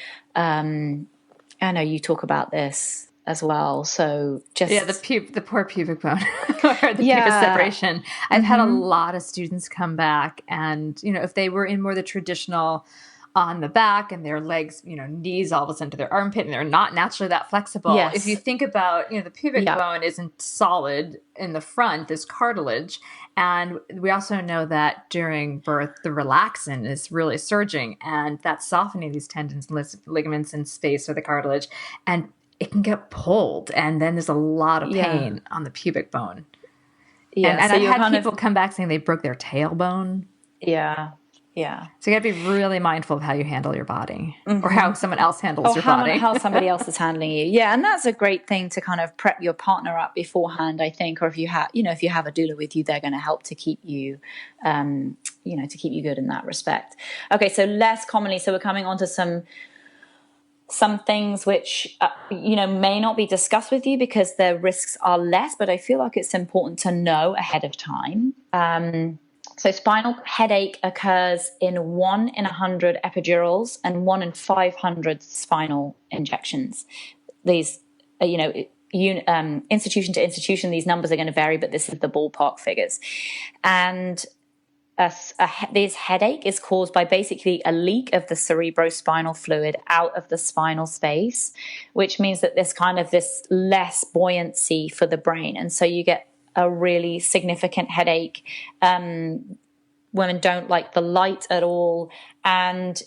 I know you talk about this as well. So just the poor pubic bone or the pubis separation. I've had a lot of students come back, and if they were in more the traditional on the back and their legs, knees all of a sudden to their armpit, and they're not naturally that flexible. Yes. If you think about, the pubic bone isn't solid in the front, there's cartilage. And we also know that during birth, the relaxin is really surging, and that's softening these tendons and ligaments in space or the cartilage. And it can get pulled, and then there's a lot of pain on the pubic bone. Yeah, and I've had people come back saying they broke their tailbone. Yeah. Yeah. So you got to be really mindful of how you handle your body or how someone else handles your body. How somebody else is handling you. Yeah. And that's a great thing to kind of prep your partner up beforehand, I think. Or if you have, if you have a doula with you, they're going to help to keep you, to keep you good in that respect. Okay. So less commonly. So we're coming on to some things which, may not be discussed with you because their risks are less, but I feel like it's important to know ahead of time. So spinal headache occurs in 1 in 100 epidurals and 1 in 500 spinal injections. These, institution to institution, these numbers are going to vary, but this is the ballpark figures. And this headache is caused by basically a leak of the cerebrospinal fluid out of the spinal space, which means that there's kind of this less buoyancy for the brain. And so you get a really significant headache. Women don't like the light at all. And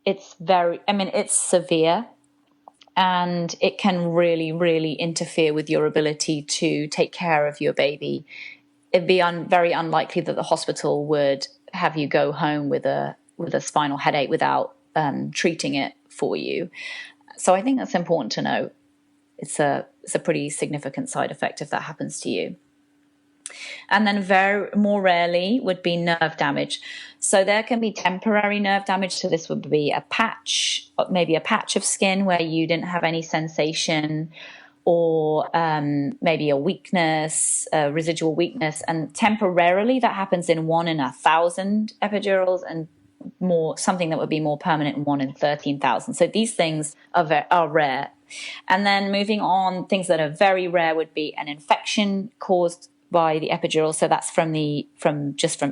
it's severe. And it can really, really interfere with your ability to take care of your baby. It'd be very unlikely that the hospital would have you go home with a spinal headache without treating it for you. So I think that's important to know. It's a pretty significant side effect if that happens to you. And then more rarely would be nerve damage. So there can be temporary nerve damage. So this would be maybe a patch of skin where you didn't have any sensation, or maybe a weakness, a residual weakness. And temporarily that happens in 1 in 1,000 epidurals, and something that would be more permanent in 1 in 13,000. So these things are rare. And then moving on, things that are very rare would be an infection caused by the epidural. So that's from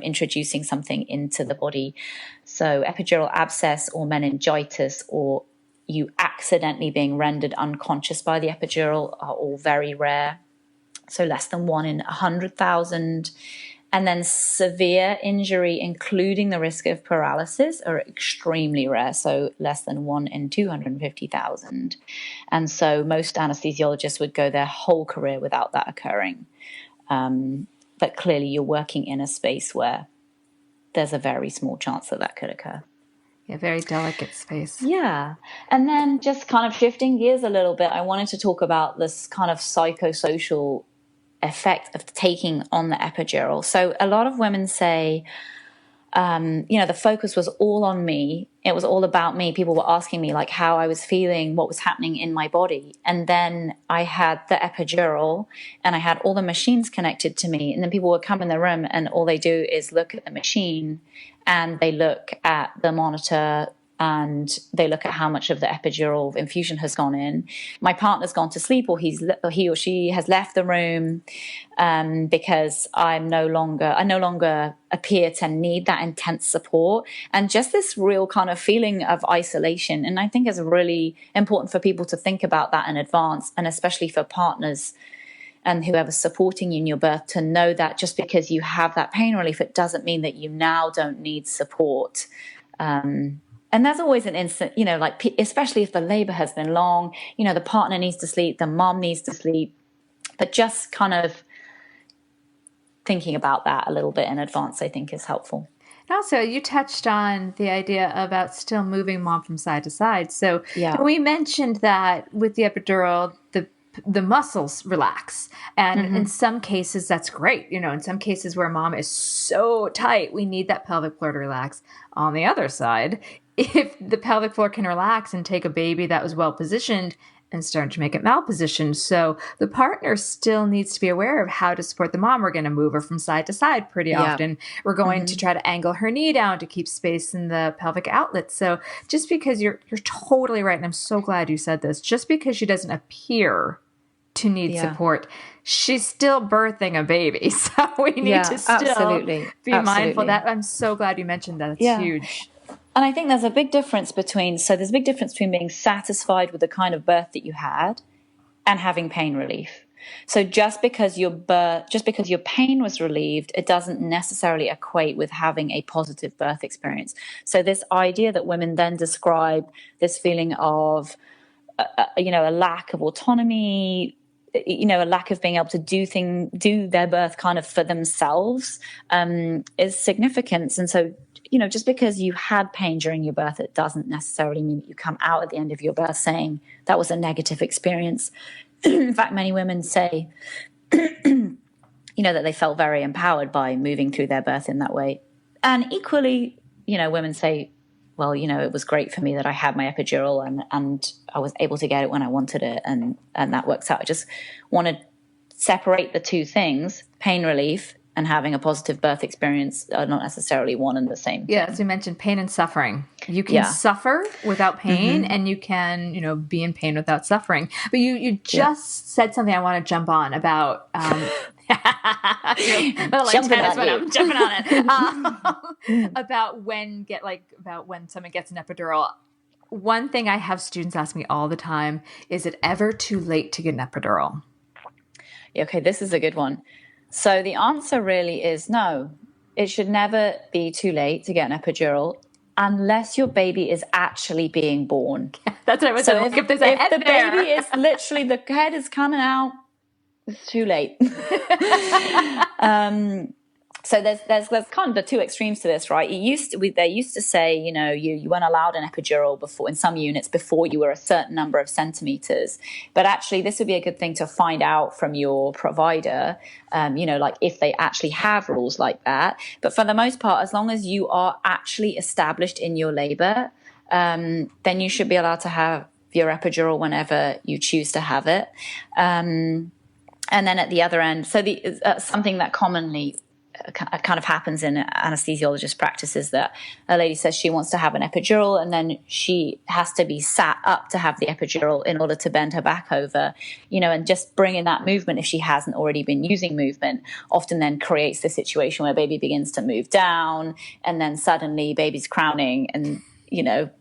introducing something into the body. So epidural abscess or meningitis, or you accidentally being rendered unconscious by the epidural, are all very rare. So less than 1 in 100,000. And then severe injury, including the risk of paralysis, are extremely rare. So less than 1 in 250,000. And so most anesthesiologists would go their whole career without that occurring. But clearly you're working in a space where there's a very small chance that could occur. Yeah, very delicate space. Yeah. And then just kind of shifting gears a little bit, I wanted to talk about this kind of psychosocial effect of taking on the epidural. So a lot of women say, the focus was all on me. It was all about me. People were asking me like how I was feeling, what was happening in my body. And then I had the epidural and I had all the machines connected to me. And then people would come in the room and all they do is look at the machine and they look at the monitor and they look at how much of the epidural infusion has gone in. My partner's gone to sleep, or he or she has left the room because I no longer appear to need that intense support, and just this real kind of feeling of isolation. And I think it's really important for people to think about that in advance, and especially for partners and whoever's supporting you in your birth, to know that just because you have that pain relief, it doesn't mean that you now don't need support. And there's always an instant, especially if the labor has been long, the partner needs to sleep, the mom needs to sleep, but just kind of thinking about that a little bit in advance, I think, is helpful. And also, you touched on the idea about still moving mom from side to side. So we mentioned that with the epidural, the muscles relax. And in some cases, that's great. In some cases where mom is so tight, we need that pelvic floor to relax. On the other side, if the pelvic floor can relax and take a baby that was well positioned, and starting to make it malpositioned. So the partner still needs to be aware of how to support the mom. We're going to move her from side to side pretty often. We're going to try to angle her knee down to keep space in the pelvic outlet. So just because you're totally right, and I'm so glad you said this, just because she doesn't appear to need support, she's still birthing a baby. So we need to still be mindful of that. I'm so glad you mentioned that. It's huge. And I think there's a big difference between being satisfied with the kind of birth that you had and having pain relief. So just because your pain was relieved, it doesn't necessarily equate with having a positive birth experience. So this idea that women then describe this feeling of, a lack of autonomy, a lack of being able to do their birth kind of for themselves, is significant. And so, just because you had pain during your birth, it doesn't necessarily mean that you come out at the end of your birth saying that was a negative experience. In fact, many women say, that they felt very empowered by moving through their birth in that way. And equally, women say, well, it was great for me that I had my epidural and I was able to get it when I wanted it. And that works out. I just want to separate the two things, pain relief and having a positive birth experience are not necessarily one and the same. Yeah, as we mentioned, pain and suffering. You can suffer without pain and you can, be in pain without suffering. But you just said something I want to jump on about jumping on it. About when someone gets an epidural. One thing I have students ask me all the time, is it ever too late to get an epidural? Okay, this is a good one. So the answer really is no. It should never be too late to get an epidural unless your baby is actually being born. That's what I was saying. If the baby is literally, the head is coming out, it's too late. So there's kind of the two extremes to this, right? They used to say, you weren't allowed an epidural before in some units before you were a certain number of centimeters. But actually, this would be a good thing to find out from your provider, like if they actually have rules like that. But for the most part, as long as you are actually established in your labor, then you should be allowed to have your epidural whenever you choose to have it. And then at the other end, so something that commonly kind of happens in anesthesiologist practice is that a lady says she wants to have an epidural and then she has to be sat up to have the epidural in order to bend her back over, and just bringing that movement, if she hasn't already been using movement, often then creates the situation where baby begins to move down and then suddenly baby's crowning and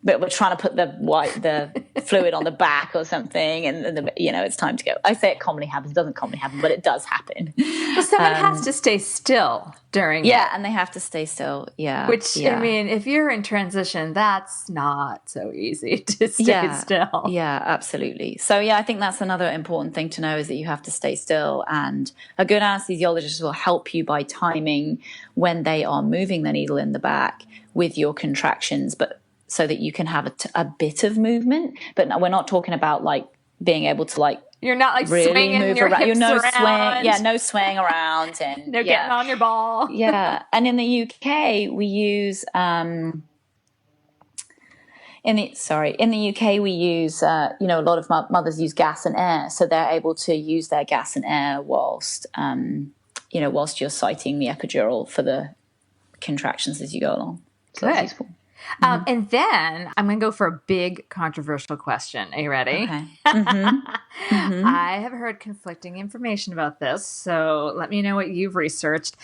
but we're trying to put the fluid on the back or something, and it's time to go. I say it commonly happens, it doesn't commonly happen, but it does happen. Well, someone has to stay still during it. And they have to stay still, Which, I mean, if you're in transition, that's not so easy to stay still. Yeah, absolutely. So, I think that's another important thing to know is that you have to stay still, and a good anesthesiologist will help you by timing when they are moving the needle in the back with your contractions, but so that you can have a bit of movement. But no, we're not talking about like being able to like you're not like really swinging move your around. hips around. No swaying around and no getting on your ball. And in the UK we use in the UK we use a lot of mothers use gas and air, so they're able to use their gas and air whilst whilst you're siting the epidural for the contractions as you go along. So that's useful. And then I'm going to go for a big controversial question. Are you ready? Okay. I have heard conflicting information about this, so let me know what you've researched.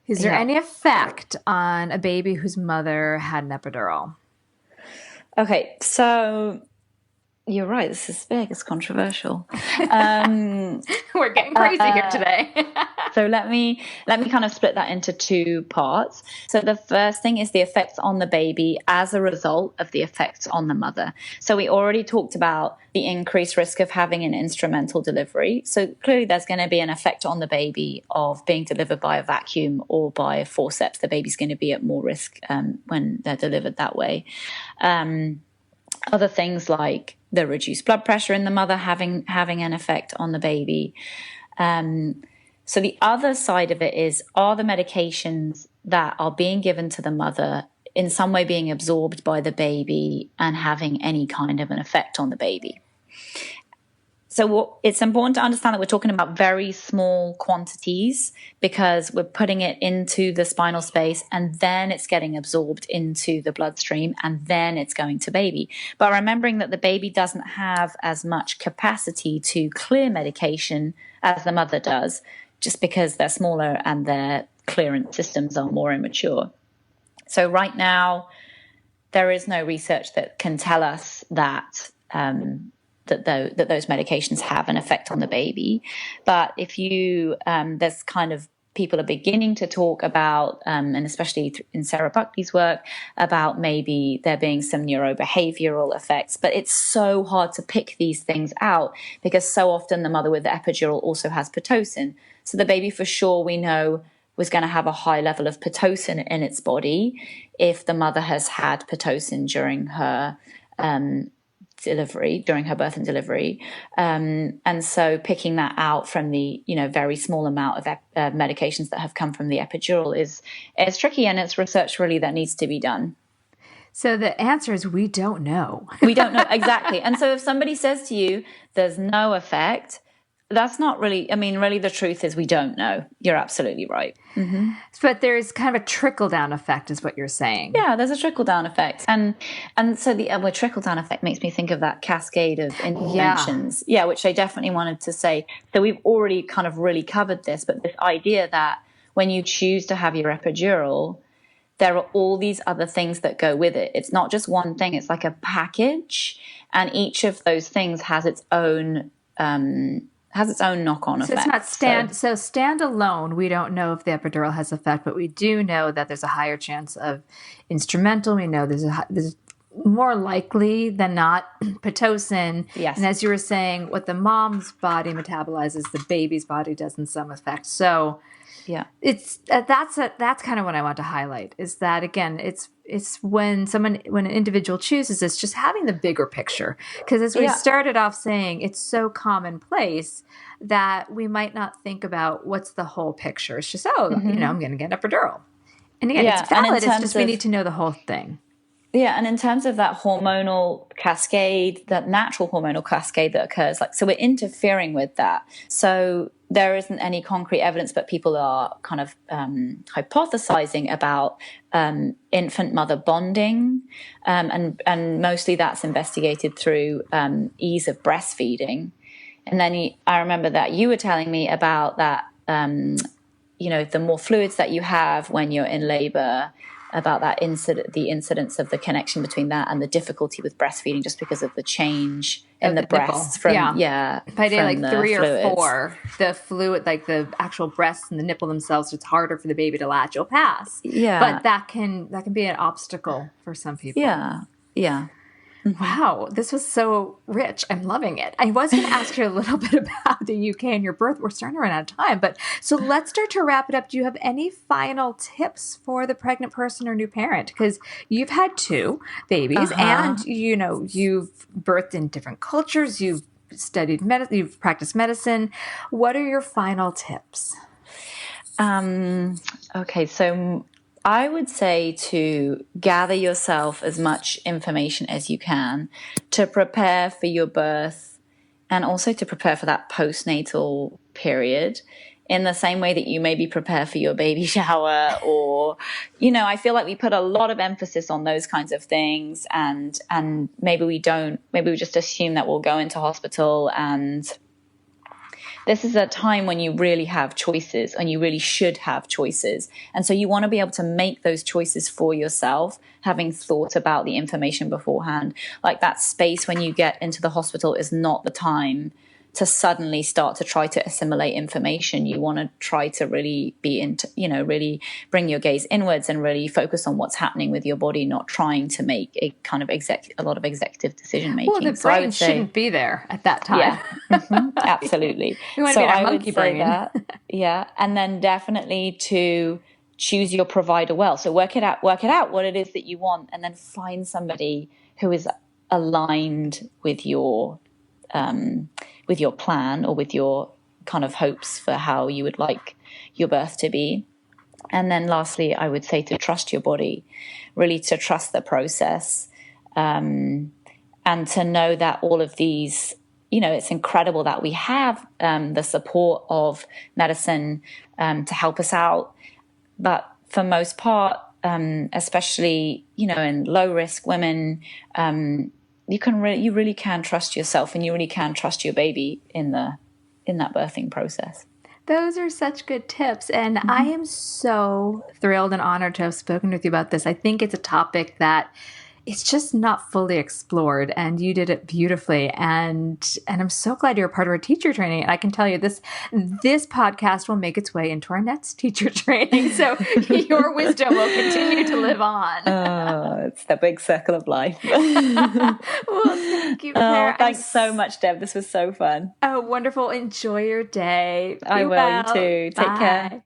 Is there any effect on a baby whose mother had an epidural? Okay, so you're right. This is big. It's controversial. We're getting crazy here today. So let me kind of split that into two parts. So the first thing is the effects on the baby as a result of the effects on the mother. So we already talked about the increased risk of having an instrumental delivery. So clearly there's going to be an effect on the baby of being delivered by a vacuum or by a forceps. The baby's going to be at more risk when they're delivered that way. Other things like the reduced blood pressure in the mother having an effect on the baby. So the other side of it is, are the medications that are being given to the mother in some way being absorbed by the baby and having any kind of an effect on the baby? it's important to understand that we're talking about very small quantities because we're putting it into the spinal space and then it's getting absorbed into the bloodstream and then it's going to baby. But remembering that the baby doesn't have as much capacity to clear medication as the mother does, just because they're smaller and their clearance systems are more immature. So right now, there is no research that can tell us that that those medications have an effect on the baby. But if you, there's kind of people are beginning to talk about, and especially in Sarah Buckley's work, about maybe there being some neurobehavioral effects. But it's so hard to pick these things out because so often the mother with the epidural also has Pitocin. So the baby for sure we know was going to have a high level of Pitocin in its body if the mother has had Pitocin during her delivery, during her birth and delivery. And so picking that out from the, very small amount of medications that have come from the epidural is tricky, and it's research really that needs to be done. So the answer is we don't know. We don't know, exactly. And so if somebody says to you, there's no effect, that's not really, really the truth is we don't know. You're absolutely right. Mm-hmm. But there's kind of a trickle-down effect is what you're saying. Yeah, there's a trickle-down effect. And so the trickle-down effect makes me think of that cascade of interventions. Yeah, which I definitely wanted to say. So we've already kind of really covered this, but this idea that when you choose to have your epidural, there are all these other things that go with it. It's not just one thing. It's like a package. And each of those things has its own knock-on effect. It's not so standalone, we don't know if the epidural has effect, but we do know that there's a higher chance of instrumental. We know there's more likely than not Pitocin. Yes. And as you were saying, what the mom's body metabolizes, the baby's body does in some effect. So yeah, it's that's kind of what I want to highlight is that, again, it's when an individual chooses this, just having the bigger picture. Because as we started off saying, it's so commonplace that we might not think about what's the whole picture. It's just, I'm going to get an epidural. And again, it's valid. It's just we need to know the whole thing. Yeah, and in terms of that hormonal cascade, that natural hormonal cascade that occurs, so we're interfering with that. So there isn't any concrete evidence, but people are kind of hypothesizing about infant-mother bonding, and mostly that's investigated through ease of breastfeeding. And then I remember that you were telling me about that, the more fluids that you have when you're in labor, about that the incidence of the connection between that and the difficulty with breastfeeding, just because of the change in the breasts from by day from 3 fluids. or 4, the fluid, the actual breasts and the nipple themselves, it's harder for the baby to latch. You'll pass, but that can be an obstacle for some people. Yeah. Mm-hmm. Wow, this was so rich. I'm loving it. I was going to ask you a little bit about the UK and your birth. We're starting to run out of time, but so let's start to wrap it up. Do you have any final tips for the pregnant person or new parent? Because you've had 2 babies, and you've birthed in different cultures. You've studied medicine. You've practiced medicine. What are your final tips? Okay, so I would say to gather yourself as much information as you can to prepare for your birth and also to prepare for that postnatal period in the same way that you maybe prepare for your baby shower or, I feel like we put a lot of emphasis on those kinds of things and maybe we just assume that we'll go into hospital, and this is a time when you really have choices and you really should have choices. And so you want to be able to make those choices for yourself, having thought about the information beforehand. Like that space when you get into the hospital is not the time to suddenly start to try to assimilate information. You want to try to really really bring your gaze inwards and really focus on what's happening with your body, not trying to make a kind of a lot of executive decision making. Well, the brain shouldn't be there at that time. Yeah, absolutely. We want to be our monkey brain. That, and then definitely to choose your provider well. So work it out what it is that you want, and then find somebody who is aligned with your plan or with your kind of hopes for how you would like your birth to be. And then lastly, I would say to trust your body, really to trust the process, and to know that all of these it's incredible that we have the support of medicine to help us out. But for most part, especially, in low risk women, you really can trust yourself, and you really can trust your baby in that birthing process. Those are such good tips. And I am so thrilled and honored to have spoken with you about this. I think it's a topic that it's just not fully explored, and you did it beautifully. And I'm so glad you're a part of our teacher training. And I can tell you this podcast will make its way into our next teacher training. So your wisdom will continue to live on. Oh, it's the big circle of life. Well, thank you, Claire. Thanks so much, Deb. This was so fun. Oh, wonderful. Enjoy your day. I will. You too. Take care.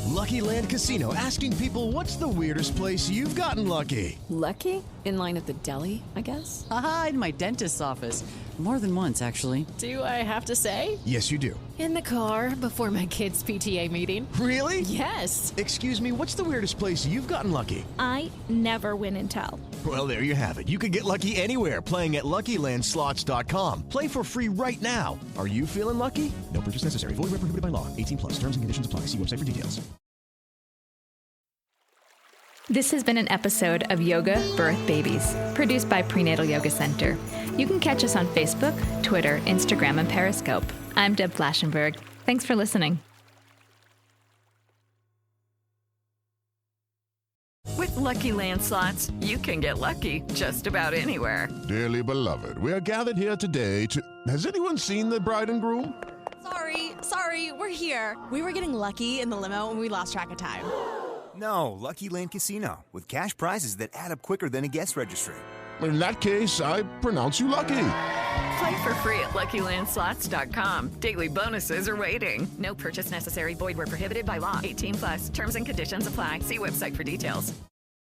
Lucky Land Casino, asking people, what's the weirdest place you've gotten lucky? Lucky? In line at the deli, I guess? Aha, in my dentist's office. More than once, actually. Do I have to say? Yes, you do. In the car before my kids' PTA meeting. Really? Yes. Excuse me, what's the weirdest place you've gotten lucky? I never win and tell. Well, there you have it. You can get lucky anywhere, playing at LuckyLandSlots.com. Play for free right now. Are you feeling lucky? No purchase necessary. Void where prohibited by law. 18+. Terms and conditions apply. See website for details. This has been an episode of Yoga Birth Babies, produced by Prenatal Yoga Center. You can catch us on Facebook, Twitter, Instagram, and Periscope. I'm Deb Flashenberg. Thanks for listening. With Lucky Land Slots, you can get lucky just about anywhere. Dearly beloved, we are gathered here today to... Has anyone seen the bride and groom? Sorry, we're here. We were getting lucky in the limo and we lost track of time. No, Lucky Land Casino, with cash prizes that add up quicker than a guest registry. In that case, I pronounce you lucky. Play for free at LuckyLandSlots.com. Daily bonuses are waiting. No purchase necessary. Void where prohibited by law. 18+. Terms and conditions apply. See website for details.